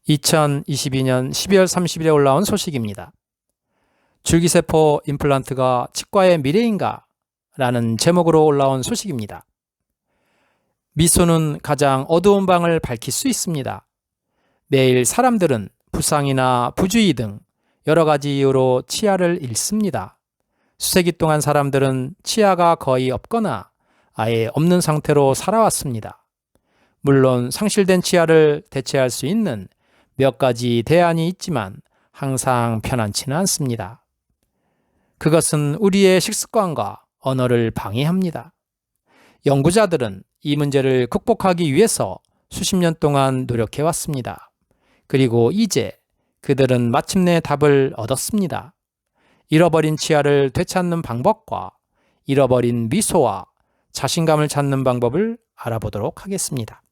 2022년 12월 30일에 올라온 소식입니다. 줄기세포 임플란트가 치과의 미래인가? 라는 제목으로 올라온 소식입니다. 미소는 가장 어두운 방을 밝힐 수 있습니다. 매일 사람들은 부상이나 부주의 등 여러 가지 이유로 치아를 잃습니다. 수세기 동안 사람들은 치아가 거의 없거나 아예 없는 상태로 살아왔습니다. 물론 상실된 치아를 대체할 수 있는 몇 가지 대안이 있지만 항상 편안치는 않습니다. 그것은 우리의 식습관과 언어를 방해합니다. 연구자들은 이 문제를 극복하기 위해서 수십 년 동안 노력해왔습니다. 그리고 이제 그들은 마침내 답을 얻었습니다. 잃어버린 치아를 되찾는 방법과 잃어버린 미소와 자신감을 찾는 방법을 알아보도록 하겠습니다.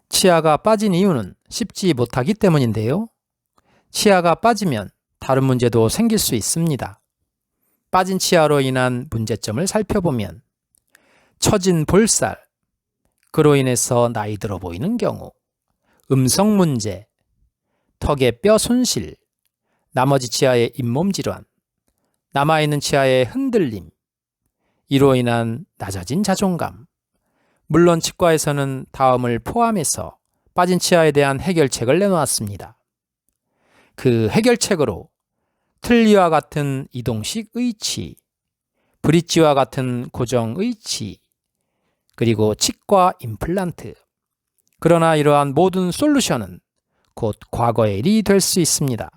치아가 빠진 이유는 씹지 못하기 때문인데요. 치아가 빠지면 다른 문제도 생길 수 있습니다. 빠진 치아로 인한 문제점을 살펴보면 처진 볼살, 그로 인해서 나이 들어 보이는 경우, 음성 문제, 턱의 뼈 손실, 나머지 치아의 잇몸 질환, 남아있는 치아의 흔들림, 이로 인한 낮아진 자존감. 물론 치과에서는 다음을 포함해서 빠진 치아에 대한 해결책을 내놓았습니다. 그 해결책으로 틀니와 같은 이동식 의치, 브릿지와 같은 고정 의치, 그리고 치과 임플란트. 그러나 이러한 모든 솔루션은 곧 과거의 일이 될 수 있습니다.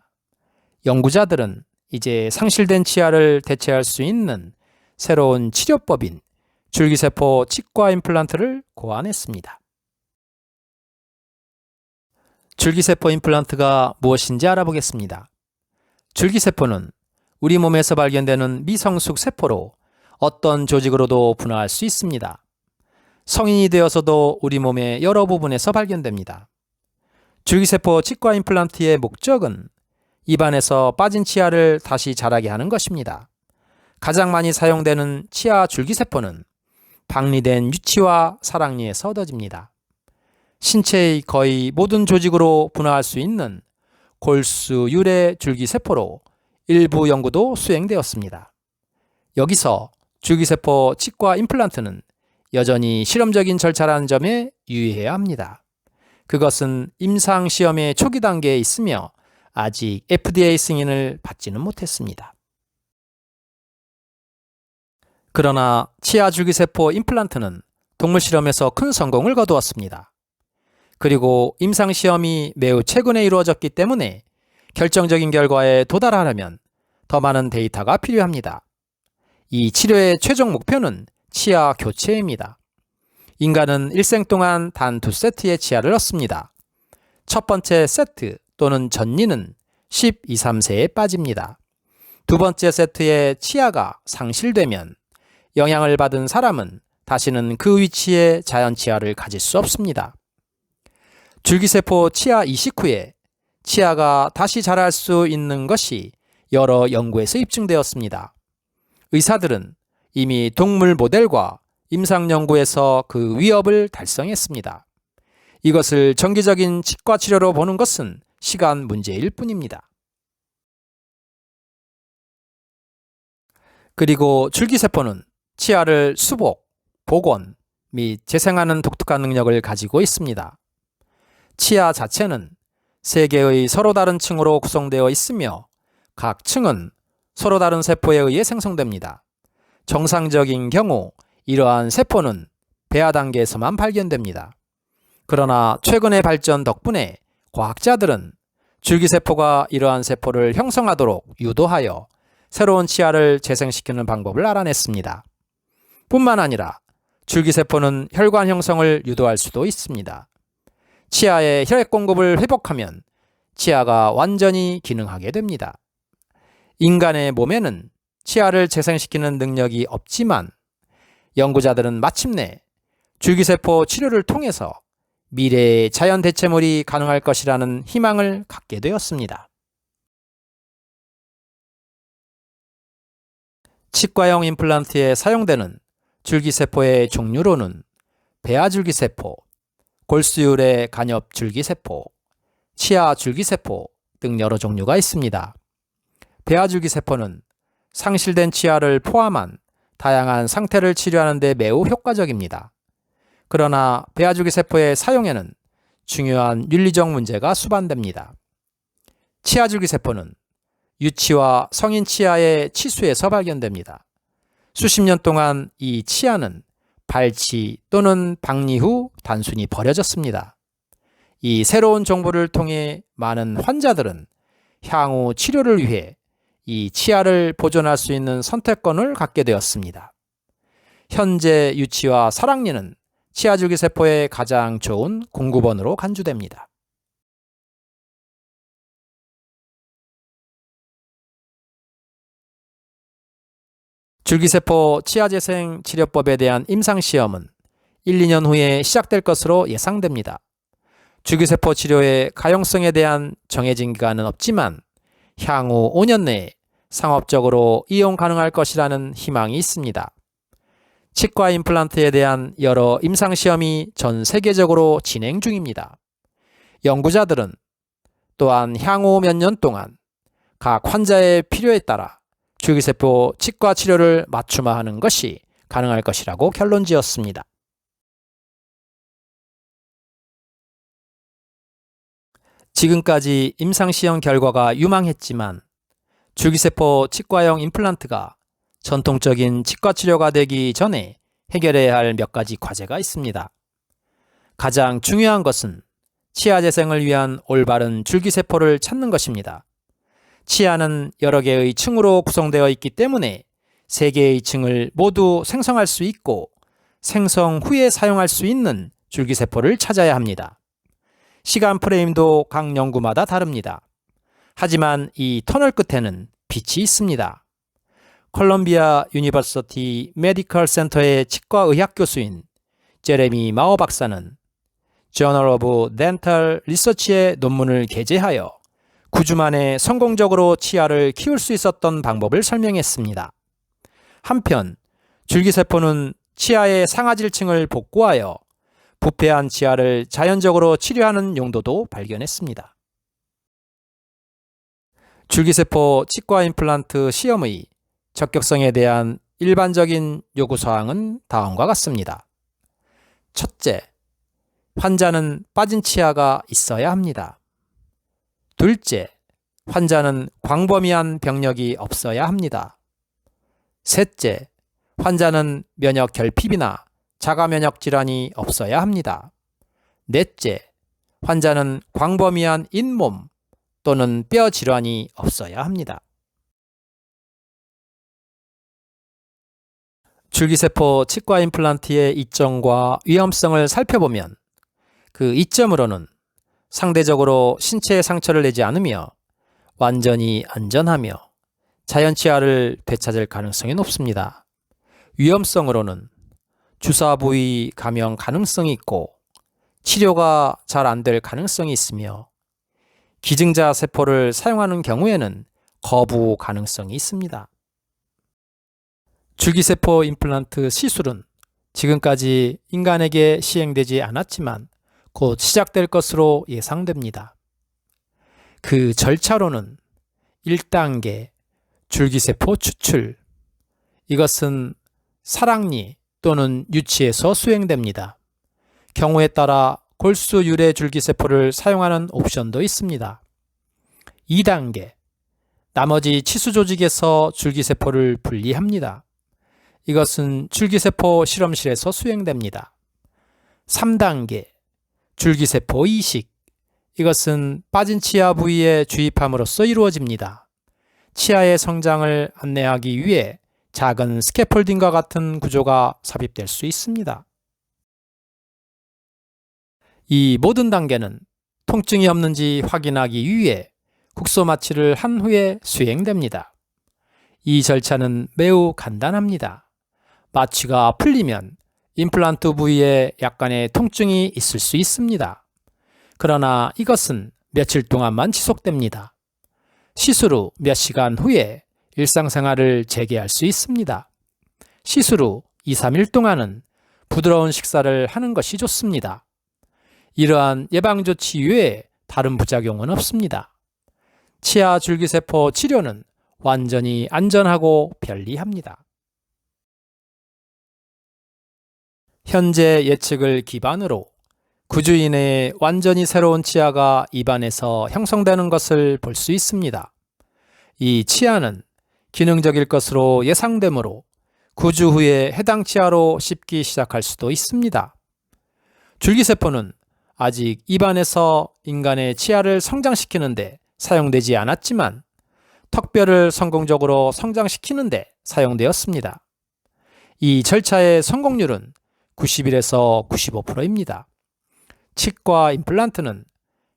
연구자들은 이제 상실된 치아를 대체할 수 있는 새로운 치료법인 줄기세포 치과 임플란트를 고안했습니다. 줄기세포 임플란트가 무엇인지 알아보겠습니다. 줄기세포는 우리 몸에서 발견되는 미성숙 세포로 어떤 조직으로도 분화할 수 있습니다. 성인이 되어서도 우리 몸의 여러 부분에서 발견됩니다. 줄기세포 치과 임플란트의 목적은 입안에서 빠진 치아를 다시 자라게 하는 것입니다. 가장 많이 사용되는 치아 줄기세포는 박리된 유치와 사랑니에서 얻어집니다. 신체의 거의 모든 조직으로 분화할 수 있는 골수 유래 줄기세포로 일부 연구도 수행되었습니다. 여기서 줄기세포 치과 임플란트는 여전히 실험적인 절차라는 점에 유의해야 합니다. 그것은 임상시험의 초기 단계에 있으며 아직 FDA 승인을 받지는 못했습니다. 그러나 치아 줄기세포 임플란트는 동물 실험에서 큰 성공을 거두었습니다. 그리고 임상시험이 매우 최근에 이루어졌기 때문에 결정적인 결과에 도달하려면 더 많은 데이터가 필요합니다. 이 치료의 최종 목표는 치아 교체입니다. 인간은 일생 동안 단 2세트의 치아를 얻습니다. 첫 번째 세트 또는 전니는 12, 3세에 빠집니다. 두 번째 세트의 치아가 상실되면 영향을 받은 사람은 다시는 그 위치에 자연 치아를 가질 수 없습니다. 줄기세포 치아 이식 후에 치아가 다시 자랄 수 있는 것이 여러 연구에서 입증되었습니다. 의사들은 이미 동물 모델과 임상 연구에서 그 위협을 달성했습니다. 이것을 정기적인 치과 치료로 보는 것은 시간 문제일 뿐입니다. 그리고 줄기세포는 치아를 수복, 복원 및 재생하는 독특한 능력을 가지고 있습니다. 치아 자체는 3개의 서로 다른 층으로 구성되어 있으며 각 층은 서로 다른 세포에 의해 생성됩니다. 정상적인 경우 이러한 세포는 배아 단계에서만 발견됩니다. 그러나 최근의 발전 덕분에 과학자들은 줄기세포가 이러한 세포를 형성하도록 유도하여 새로운 치아를 재생시키는 방법을 알아냈습니다. 뿐만 아니라 줄기세포는 혈관 형성을 유도할 수도 있습니다. 치아의 혈액 공급을 회복하면 치아가 완전히 기능하게 됩니다. 인간의 몸에는 치아를 재생시키는 능력이 없지만 연구자들은 마침내 줄기세포 치료를 통해서 미래의 자연 대체물이 가능할 것이라는 희망을 갖게 되었습니다. 치과형 임플란트에 사용되는 줄기세포의 종류로는 배아줄기세포, 골수율의 간엽줄기세포, 치아줄기세포 등 여러 종류가 있습니다. 배아줄기세포는 상실된 치아를 포함한 다양한 상태를 치료하는 데 매우 효과적입니다. 그러나 배아줄기세포의 사용에는 중요한 윤리적 문제가 수반됩니다. 치아줄기세포는 유치와 성인 치아의 치수에서 발견됩니다. 수십 년 동안 이 치아는 발치 또는 박리 후 단순히 버려졌습니다. 이 새로운 정보를 통해 많은 환자들은 향후 치료를 위해 이 치아를 보존할 수 있는 선택권을 갖게 되었습니다. 현재 유치와 설악리는 치아줄기세포의 가장 좋은 공급원으로 간주됩니다. 줄기세포 치아재생 치료법에 대한 임상시험은 1, 2년 후에 시작될 것으로 예상됩니다. 줄기세포 치료의 가용성에 대한 정해진 기간은 없지만 향후 5년 내에 상업적으로 이용 가능할 것이라는 희망이 있습니다. 치과 임플란트에 대한 여러 임상시험이 전 세계적으로 진행 중입니다. 연구자들은 또한 향후 몇 년 동안 각 환자의 필요에 따라 줄기세포 치과 치료를 맞춤화하는 것이 가능할 것이라고 결론지었습니다. 지금까지 임상시험 결과가 유망했지만 줄기세포 치과형 임플란트가 전통적인 치과 치료가 되기 전에 해결해야 할 몇 가지 과제가 있습니다. 가장 중요한 것은 치아 재생을 위한 올바른 줄기세포를 찾는 것입니다. 치아는 여러 개의 층으로 구성되어 있기 때문에 3개의 층을 모두 생성할 수 있고 생성 후에 사용할 수 있는 줄기세포를 찾아야 합니다. 시간 프레임도 각 연구마다 다릅니다. 하지만 이 터널 끝에는 빛이 있습니다. 콜롬비아 유니버시티 메디컬 센터의 치과의학 교수인 제레미 마오 박사는 저널 오브 덴탈 리서치의 논문을 게재하여 9주 만에 성공적으로 치아를 키울 수 있었던 방법을 설명했습니다. 한편 줄기세포는 치아의 상아질층을 복구하여 부패한 치아를 자연적으로 치료하는 용도도 발견했습니다. 줄기세포 치과 임플란트 시험의 적격성에 대한 일반적인 요구사항은 다음과 같습니다. 첫째, 환자는 빠진 치아가 있어야 합니다. 둘째, 환자는 광범위한 병력이 없어야 합니다. 셋째, 환자는 면역 결핍이나 자가 면역 질환이 없어야 합니다. 넷째, 환자는 광범위한 잇몸 또는 뼈 질환이 없어야 합니다. 줄기세포 치과 임플란트의 이점과 위험성을 살펴보면 그 이점으로는 상대적으로 신체에 상처를 내지 않으며 완전히 안전하며 자연 치아를 되찾을 가능성이 높습니다. 위험성으로는 주사 부위 감염 가능성이 있고 치료가 잘 안 될 가능성이 있으며 기증자 세포를 사용하는 경우에는 거부 가능성이 있습니다. 줄기세포 임플란트 시술은 지금까지 인간에게 시행되지 않았지만 곧 시작될 것으로 예상됩니다. 그 절차로는 1단계 줄기세포 추출, 이것은 설악리 또는 유치에서 수행됩니다. 경우에 따라 골수 유래 줄기세포를 사용하는 옵션도 있습니다. 2단계 나머지 치수 조직에서 줄기세포를 분리합니다. 이것은 줄기세포 실험실에서 수행됩니다. 3단계 줄기세포 이식, 이것은 빠진 치아 부위에 주입함으로써 이루어집니다. 치아의 성장을 안내하기 위해 작은 스캐폴딩과 같은 구조가 삽입될 수 있습니다. 이 모든 단계는 통증이 없는지 확인하기 위해 국소 마취를 한 후에 수행됩니다. 이 절차는 매우 간단합니다. 마취가 풀리면 임플란트 부위에 약간의 통증이 있을 수 있습니다. 그러나 이것은 며칠 동안만 지속됩니다. 시술 후 몇 시간 후에 일상생활을 재개할 수 있습니다. 시술 후 2, 3일 동안은 부드러운 식사를 하는 것이 좋습니다. 이러한 예방조치 이외에 다른 부작용은 없습니다. 치아 줄기세포 치료는 완전히 안전하고 편리합니다. 현재 예측을 기반으로 9주 이내에 완전히 새로운 치아가 입안에서 형성되는 것을 볼 수 있습니다. 이 치아는 기능적일 것으로 예상되므로 9주 후에 해당 치아로 씹기 시작할 수도 있습니다. 줄기세포는 아직 입안에서 인간의 치아를 성장시키는데 사용되지 않았지만 턱뼈를 성공적으로 성장시키는데 사용되었습니다. 이 절차의 성공률은 90에서 95%입니다. 치과 임플란트는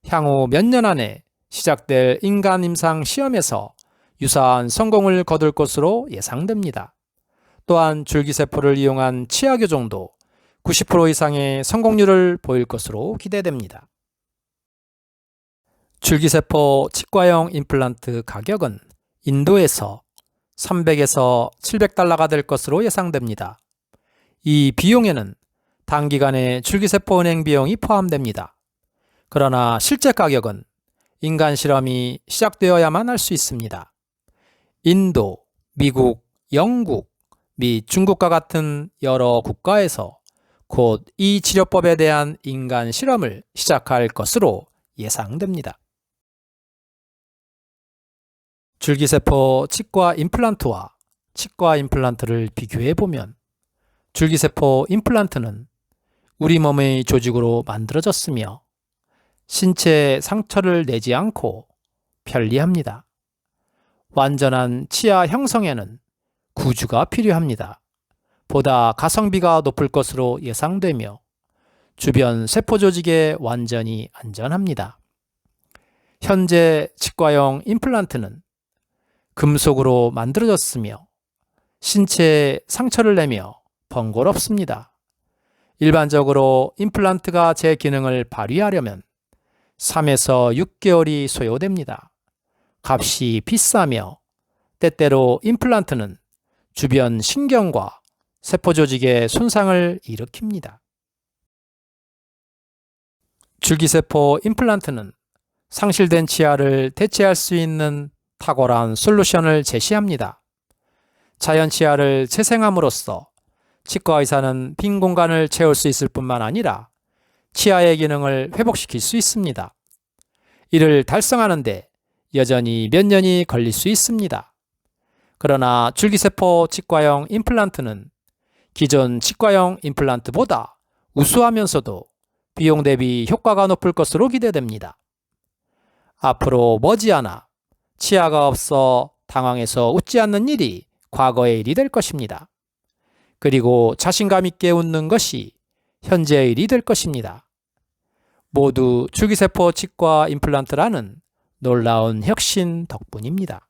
향후 몇 년 안에 시작될 인간 임상 시험에서 유사한 성공을 거둘 것으로 예상됩니다. 또한 줄기세포를 이용한 치아 교정도 90% 이상의 성공률을 보일 것으로 기대됩니다. 줄기세포 치과용 임플란트 가격은 인도에서 300에서 700달러가 될 것으로 예상됩니다. 이 비용에는 단기간의 줄기세포 은행 비용이 포함됩니다. 그러나 실제 가격은 인간 실험이 시작되어야만 할 수 있습니다. 인도, 미국, 영국, 및 중국과 같은 여러 국가에서 곧 이 치료법에 대한 인간 실험을 시작할 것으로 예상됩니다. 줄기세포 치과 임플란트와 치과 임플란트를 비교해보면 줄기세포 임플란트는 우리 몸의 조직으로 만들어졌으며 신체에 상처를 내지 않고 편리합니다. 완전한 치아 형성에는 9주가 필요합니다. 보다 가성비가 높을 것으로 예상되며 주변 세포 조직에 완전히 안전합니다. 현재 치과용 임플란트는 금속으로 만들어졌으며 신체에 상처를 내며 번거롭습니다. 일반적으로 임플란트가 제 기능을 발휘하려면 3에서 6개월이 소요됩니다. 값이 비싸며 때때로 임플란트는 주변 신경과 세포 조직에 손상을 일으킵니다. 줄기세포 임플란트는 상실된 치아를 대체할 수 있는 탁월한 솔루션을 제시합니다. 자연 치아를 재생함으로써 치과 의사는 빈 공간을 채울 수 있을 뿐만 아니라 치아의 기능을 회복시킬 수 있습니다. 이를 달성하는 데 여전히 몇 년이 걸릴 수 있습니다. 그러나 줄기세포 치과용 임플란트는 기존 치과용 임플란트보다 우수하면서도 비용 대비 효과가 높을 것으로 기대됩니다. 앞으로 머지않아 치아가 없어 당황해서 웃지 않는 일이 과거의 일이 될 것입니다. 그리고 자신감 있게 웃는 것이 현재의 일이 될 것입니다. 모두 줄기세포 치과 임플란트라는 놀라운 혁신 덕분입니다.